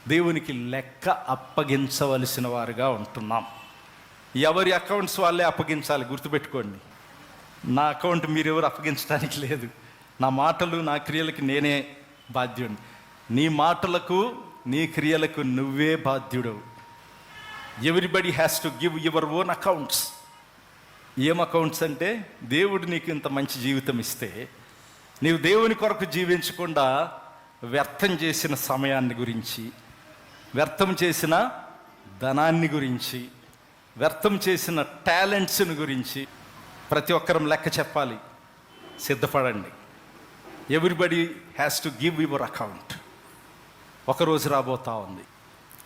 దేవునికి లెక్క అప్పగించవలసిన వారుగా ఉంటున్నాం. ఎవరి అకౌంట్స్ వాళ్ళే అప్పగించాలి, గుర్తుపెట్టుకోండి. నా అకౌంట్ మీరెవరు అప్పగించడానికి లేదు. నా మాటలు నా క్రియలకు నేనే బాధ్యుడిని. నీ మాటలకు నీ క్రియలకు నువ్వే బాధ్యుడవు. Everybody has to give your own accounts. ఏం అకౌంట్స్ అంటే, దేవుడు నీకు ఇంత మంచి జీవితం ఇస్తే నీవు దేవుని కొరకు జీవించకుండా వ్యర్థం చేసిన సమయాన్ని గురించి, వ్యర్థం చేసిన ధనాన్ని గురించి, వ్యర్థం చేసిన టాలెంట్స్ని గురించి ప్రతి ఒక్కరం లెక్క చెప్పాలి. సిద్ధపడండి. Everybody has to give your account. ఒకరోజు రాబోతా ఉంది,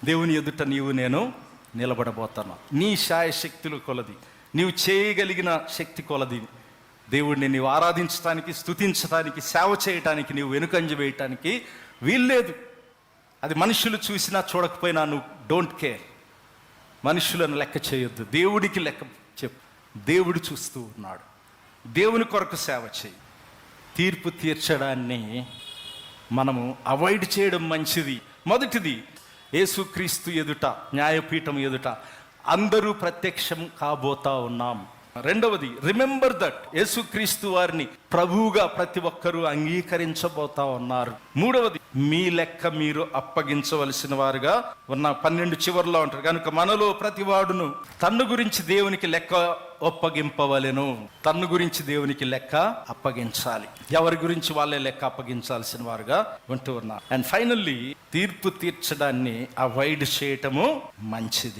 దేవుని ఎదుట నీవు నేను నిలబడబోతాను. నీ శాయశక్తుల కొలది, నీవు చేయగలిగిన శక్తి కొలది దేవుడిని నీవు ఆరాధించడానికి, స్తుతించడానికి, సేవ చేయటానికి, నీవు వెనుకంజ వేయటానికి వీల్లేదు. అది మనుషులు చూసినా చూడకపోయినా నువ్వు డోంట్ కేర్. మనుషులను లెక్క చేయొద్దు, దేవుడికి లెక్క చెప్పు. దేవుడు చూస్తూ ఉన్నాడు. దేవుని కొరకు సేవ చేయి. తీర్పు తీర్చడాన్ని మనము అవాయిడ్ చేయడం మంచిది. మొదటిది, యేసుక్రీస్తు ఎదుట, న్యాయపీఠం ఎదుట అందరూ ప్రత్యక్షం కాబోతా ఉన్నాం. రెండవది, రిమెంబర్ దట్, యేసుక్రీస్తు వారిని ప్రభువుగా ప్రతి ఒక్కరూ అంగీకరించబోతా ఉన్నారు. మూడవది, మీ లెక్క మీరు అప్పగించవలసిన వారుగా ఉన్న 12 చివర్లో ఉంటారు. కనుక మనలో ప్రతి వాడును తన్ను గురించి దేవునికి లెక్క ఒప్పగింపవలెను. తన్ను గురించి దేవునికి లెక్క అప్పగించాలి. ఎవరి గురించి వాళ్ళే లెక్క అప్పగించాల్సిన వారుగా ఉంటూ ఉన్నారు. అండ్ ఫైనల్లీ, తీర్పు తీర్చడాన్ని అవాయిడ్ చేయటము మంచిది.